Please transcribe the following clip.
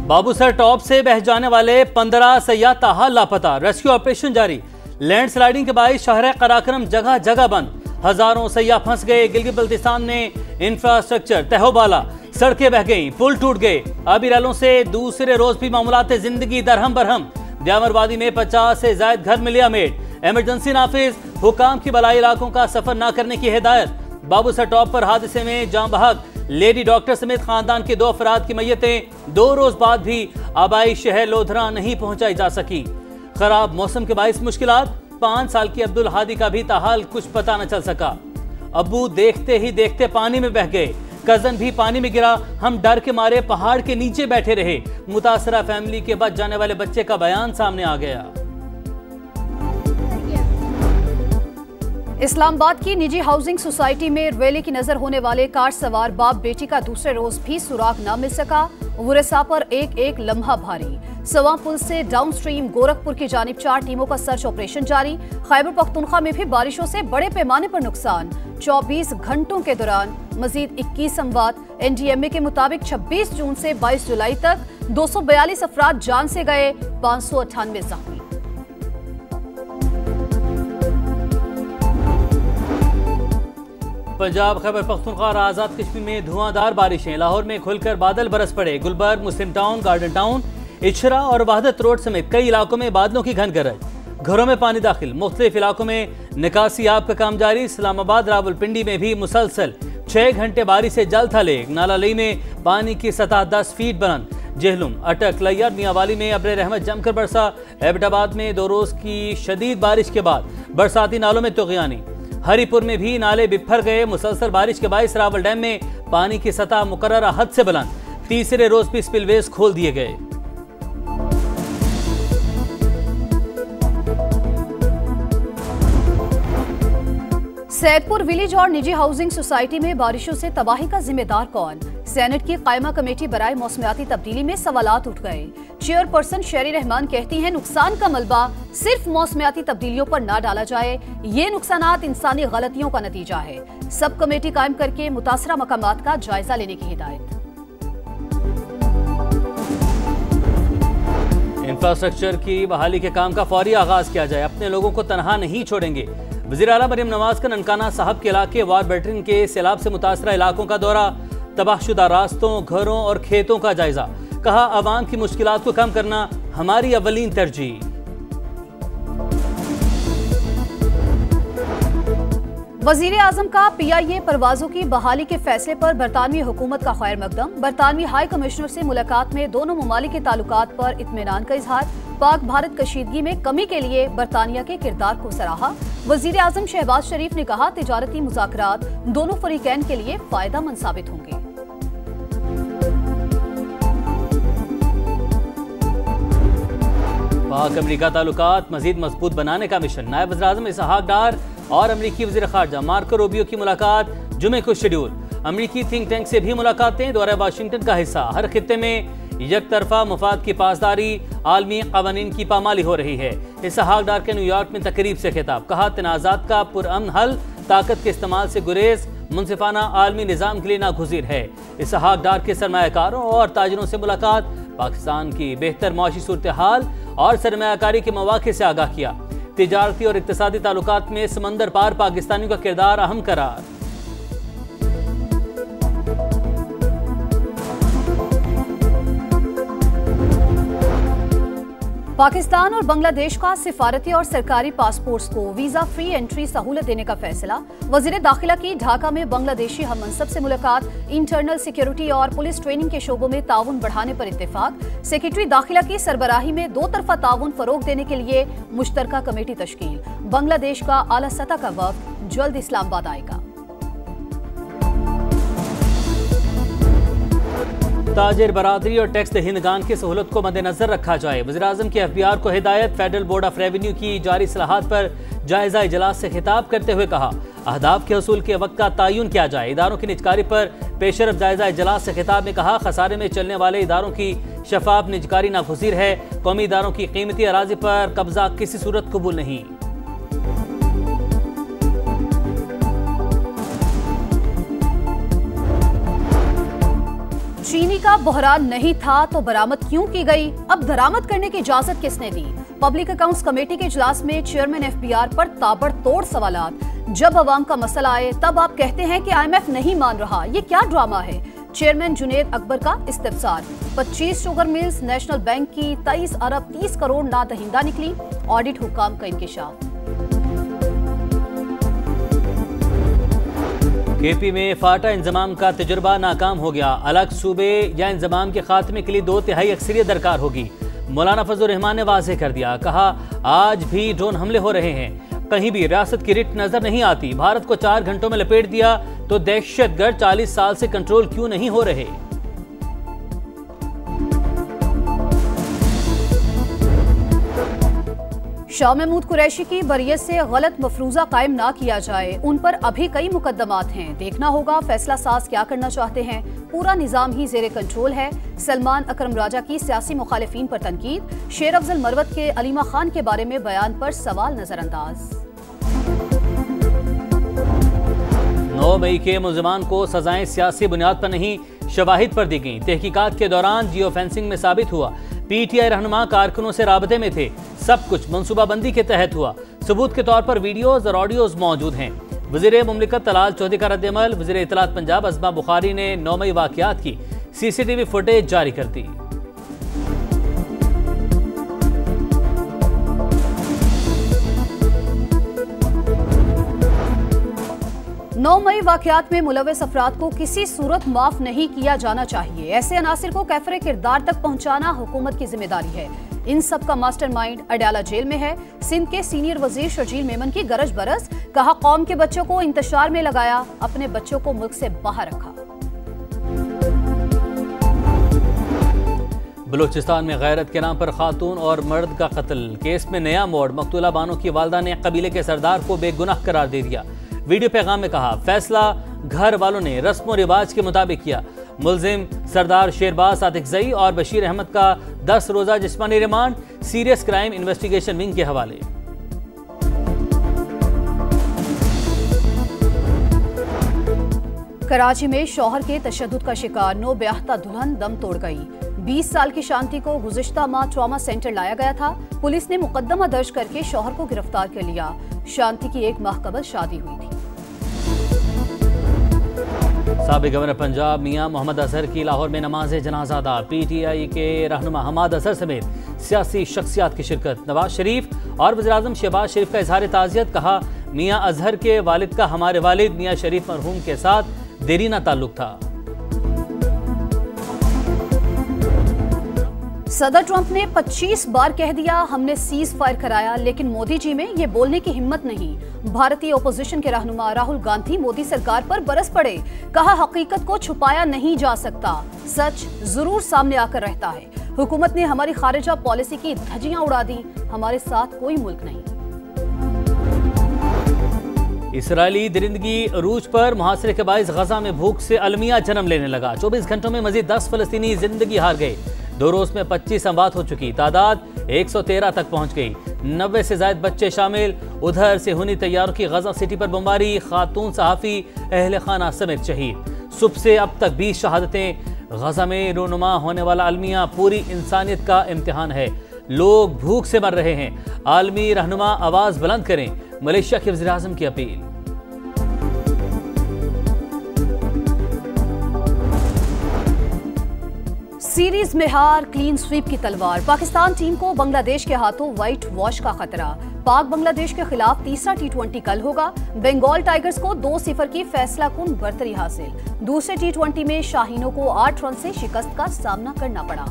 Babusar top से बह जाने वाले 15 सयाह ताहाल लापता, रेस्क्यू ऑपरेशन जारी। लैंडस्लाइडिंग के बायस शहर कराकरम जगह जगह बंद, हजारों सयाह फंस गए। गिलगित बल्तिस्तान में इंफ्रास्ट्रक्चर तहोबाला, सड़कें बह गईं, पुल टूट गए। आबी रैलों से दूसरे रोज भी मामूलात जिंदगी दरहम बरहम। द्यामरवादी में 50 से ज्यादा घर मिले अमेट। इमरजेंसी नाफिज, हुकाम की बलाई इलाकों का सफर न करने की हिदायत। बाबूसर टॉप पर हादसे में जाँ बहक लेडी डॉक्टर समेत खानदान के 2 अफराद की मैयतें। 2 रोज बाद भी आबाई शहर लोधरा नहीं पहुंचाई जा सकी। खराब मौसम के बायस मुश्किलात। 5 साल की अब्दुल हादी का भी ताहाल कुछ पता न चल सका। अब्बू देखते ही देखते पानी में बह गए, कजन भी पानी में गिरा। हम डर के मारे पहाड़ के नीचे बैठे रहे। मुतासरा फैमिली के बच जाने वाले बच्चे का बयान सामने आ गया। इस्लामाबाद की निजी हाउसिंग सोसाइटी में रेले की नजर होने वाले कार सवार बाप बेटी का दूसरे रोज भी सुराग न मिल सका। वुरेसा पर एक एक लम्हा भारी। सवा पुल से डाउन स्ट्रीम गोरखपुर की जानिब 4 टीमों का सर्च ऑपरेशन जारी। खैबर पख्तूनख्वा में भी बारिशों से बड़े पैमाने पर नुकसान। 24 घंटों के दौरान मजीद 21 अमवात। NDMA के मुताबिक 26 जून से 22 जुलाई तक 242 अफराद जान से गए, 598 जख्मी। पंजाब खैबर पख्तूनख्वा और आजाद कश्मीर में धुआंधार बारिशें। लाहौर में खुलकर बादल बरस पड़े। गुलबर्ग, मुस्लिम टाउन, गार्डन टाउन, इशरा और वहदत रोड समेत कई इलाकों में बादलों की घन गरज। घरों में पानी दाखिल। मुख्तलिफ इलाकों में निकासी आब का काम जारी। इस्लामाबाद रावलपिंडी में भी मुसलसल 6 घंटे बारिश से जल थले। नालालई में पानी की सतह 10 फीट बुलंद। जेहलुम, अटक, लैयर, मियांवाली में अब्र रहमत जमकर बरसा। एबटाबाद में 2 रोज की शदीद बारिश के बाद बरसाती नालों में तुग़यानी। हरिपुर में भी नाले बिफर गए। मुसलसल बारिश के बायस रावल डैम में पानी की सतह मुकर्ररा हद से बुलंद। तीसरे रोज भी स्पिलवेज खोल दिए गए। सैदपुर विलेज और निजी हाउसिंग सोसाइटी में बारिशों से तबाही का जिम्मेदार कौन? सेनेट की कायमा कमेटी बराए मौसमियाती तब्दीली में सवालात उठ गए। चेयरपर्सन शेरी रहमान कहती हैं नुकसान का मलबा सिर्फ मौसमियाती तब्दीलियों पर ना डाला जाए, ये नुकसानात इंसानी गलतियों का नतीजा है। सब कमेटी कायम करके मुतासरा मकामात का जायजा लेने की हिदायत। इंफ्रास्ट्रक्चर की बहाली के काम का फौरी आगाज किया जाए, अपने लोगों को तनहा नहीं छोड़ेंगे। वज़ीर आला मरियम नवाज का ननकाना साहब के इलाके वार बेटरिन के सैलाब से मुतासरा इलाकों का दौरा। तबाहशुदा रास्तों, घरों और खेतों का जायजा। कहा आवाम की मुश्किलात को कम करना हमारी अव्वलीन तरजीह। वज़ीर आज़म का PIA परवाजों की बहाली के फैसले पर बरतानवी हुकूमत का खैर मकदम। बरतानवी हाई कमिश्नर से मुलाकात में दोनों ममालिक के ताल्लुकात पर इत्मीनान का इजहार। पाक भारत कशीदगी में कमी के लिए बरतानिया के किरदार को सराहा। वज़ीर आज़म शहबाज शरीफ ने कहा तिजारती मुज़ाकरात दोनों फरीकैन के लिए फायदेमंद साबित होंगे। पाक अमरीका ताल्लुकात मजीद मजबूत बनाने का मिशन। नायब वज़ीर-ए-आज़म इसहाक डार और अमरीकी वज़ीर ख़ारजा मार्को रूबियो की मुलाकात जुमे को शेड्यूल। अमरीकी थिंक टैंक से भी मुलाकातें दौरा वाशिंगटन का हिस्सा। हर खित्ते में एक तरफा मुफाद की पासदारी, आलमी क़वानीन की पामाली हो रही है। इसहाक डार के न्यूयॉर्क में तकरीब से खिताब। कहा तनाज़ात का पुरअमन हल ताकत के इस्तेमाल से गुरेज मुनसिफाना आलमी निज़ाम के लिए नागुज़ीर है। इसहाक डार के सरमायाकारों और ताजिरों से मुलाकात। पाकिस्तान की बेहतर माशी सूरत हाल और सरमायाकारी के मौक़े से आगाह किया। तिजारती और इक़्तिसादी ताल्लुकात में समंदर पार पाकिस्तानियों का किरदार अहम करार। पाकिस्तान और बांग्लादेश का सिफारती और सरकारी पासपोर्ट्स को वीजा फ्री एंट्री सहूलत देने का फैसला। वजीर दाखिला की ढाका में बांग्लादेशी हम मनसब से मुलाकात। इंटरनल सिक्योरिटी और पुलिस ट्रेनिंग के शोबों में ताउन बढ़ाने पर इत्तेफाक। सेक्रेटरी दाखिला की सरबराही में 2 तरफा ताउन फरोग देने के लिए मुश्तरका कमेटी तश्कील। बांग्लादेश का आला सतह का वफ्द जल्द इस्लामाबाद आएगा। ताजिर बरादरी और टैक्स दहिंदगान की सहूलत को मद्देनजर रखा जाए। वज़ीर-ए-आज़म की FBR को हिदायत। फेडरल बोर्ड ऑफ रेवेन्यू की जारी इस्लाहात पर जायजा इजलास से खिताब करते हुए कहा अहदाफ के हसूल के वक्त का तयन किया जाए। इदारों की निजकारी पर पेशरफ जायजा इजलास से खिताब में कहा खसारे में चलने वाले इदारों की शफाफ निजकारी नागुज़ीर है। कौमी इदारों की कीमती अराजी पर कब्जा किसी सूरत कबूल नहीं। चीनी चोरी का बहरान नहीं था तो बरामद क्यों की गई? अब बरामद करने की इजाजत किसने दी? पब्लिक अकाउंट्स कमेटी के इजलास में चेयरमैन एफबीआर पर ताबड़तोड़ सवालात। जब अवाम का मसला आए तब आप कहते हैं कि आईएमएफ नहीं मान रहा, ये क्या ड्रामा है? चेयरमैन जुनेद अकबर का इस्तिफसार। 25 शुगर मिल्स नेशनल बैंक की 23 अरब 30 करोड़ नादहिंदा निकली। ऑडिट हुकाम का इंकिशाफ। केपी में फाटा इंजमाम का तजुर्बा नाकाम हो गया। अलग सूबे या इंजमाम के खात्मे के लिए 2/3 अक्सरियत दरकार होगी। मौलाना फजलुर रहमान ने वाज़ेह कर दिया, कहा आज भी ड्रोन हमले हो रहे हैं, कहीं भी रियासत की रिट नजर नहीं आती। भारत को 4 घंटों में लपेट दिया तो दहशतगर्द 40 साल से कंट्रोल क्यों नहीं हो रहे? शाह महमूद कुरैशी की बरियत से गलत मफरूजा कायम ना किया जाए, उन पर अभी कई मुकदमात हैं। देखना होगा फैसला साज क्या करना चाहते हैं। पूरा निजाम ही जेरे कंट्रोल है। सलमान अकरम राजा की सियासी मुखालिफिन पर तनकीद। शेर अफजल मरवत के अलीमा खान के बारे में बयान पर सवाल नजरअंदाज। 9 मई के मुलजमान को सजाएं सियासी बुनियाद पर नहीं शवाहिद पर दी गई। तहकीकात के दौरान जियो फेंसिंग में साबित हुआ पीटीआई रहनुमा कारकुनों से राबते में थे। सब कुछ मनसूबाबंदी के तहत हुआ। सबूत के तौर पर वीडियोज और ऑडियोज मौजूद हैं। वज़ीर मुमलिकत तलाल चौधरी का रद्दअमल। वज़ीर इत्तलात पंजाब अज़मा बुखारी ने 9 मई वाक़यात की सीसीटीवी फुटेज जारी कर दी। नौ मई वाक़यात में मुलव्वस अफराद को किसी सूरत माफ नहीं किया जाना चाहिए। ऐसे अनासिर को कैफरे किरदार तक पहुंचाना हुकूमत की जिम्मेदारी है। इन सब का मास्टरमाइंड अडयाला जेल में है। सिंध के सीनियर वजीर शर्जील मेमन की गरज बरस। कहा कौम के बच्चों को इंतशार में लगाया, अपने बच्चों को मुल्क से बाहर रखा। बलूचिस्तान में गैरत के नाम पर खातून और मर्द का कत्ल। केस में नया मोड़। मकतूला बानो की वालदा ने कबीले के सरदार को बेगुनाह करार दे दिया। वीडियो पैगाम में कहा फैसला घर वालों ने रस्म और रिवाज के मुताबिक किया। मुलजिम सरदार शेरबाज सादिकजई और बशीर अहमद का 10 रोजा जिस्मानी remand serious crime investigation wing के हवाले। कराची में शौहर के तशद्दुद का शिकार नो ब्याहता दुल्हन दम तोड़ गई। 20 साल की शांति को गुज़िश्ता माह ट्रॉमा सेंटर लाया गया था। पुलिस ने मुकदमा दर्ज करके शौहर को गिरफ्तार कर लिया। शांति की 1 माह कबल शादी हुई थी। साबिक गवर्नर पंजाब मियां मोहम्मद अजहर की लाहौर में नमाज जनाजा अदा। पीटीआई के रहनुमा हमाद अजहर समेत सियासी शख्सियात की शिरकत। नवाज शरीफ और वज़ीर आज़म शहबाज शरीफ का इजहार ताज़ियत। कहा मियां अजहर के वालिद का हमारे वालिद मियां शरीफ मरहूम के साथ देरीना ताल्लुक था। सदर ट्रंप ने 25 बार कह दिया हमने सीज फायर कराया, लेकिन मोदी जी में ये बोलने की हिम्मत नहीं। भारतीय ओपोजिशन के रहनुमा राहुल गांधी मोदी सरकार पर बरस पड़े। कहा हकीकत को छुपाया नहीं जा सकता, सच जरूर सामने आकर रहता है। हुकूमत ने हमारी खारिजा पॉलिसी की धज्जियां उड़ा दी। हमारे साथ कोई मुल्क नहीं। इसराइली दरिंदगी अरूज पर मुहासरे के बाइस गजा में भूख से अलमिया जन्म लेने लगा। 24 घंटों में मजीद 10 फलस्तीनी जिंदगी हार गए। 2 रोज में 25 अमवात हो चुकी। तादाद 113 तक पहुंच गई। 90 से ज्यादा बच्चे शामिल। उधर से हुनी तैयारों की गजा सिटी पर बमबारी। खातून सहाफी अहले खाना समेत शहीद। सुबह से अब तक 20 शहादतें। गजा में रूनुमा होने वाला अलमिया पूरी इंसानियत का इम्तिहान है। लोग भूख से मर रहे हैं। आलमी रहनुमा आवाज बुलंद करें। मलेशिया के वज़ीर आज़म की अपील। सीरीज में हार, क्लीन स्वीप की तलवार। पाकिस्तान टीम को बांग्लादेश के हाथों व्हाइट वॉश का खतरा। पाक बांग्लादेश के खिलाफ तीसरा T20 कल होगा। बंगाल टाइगर्स को 2-0 की फैसला कुन बरतरी हासिल। दूसरे T20 में शाहीनों को 8 रन से शिकस्त का सामना करना पड़ा।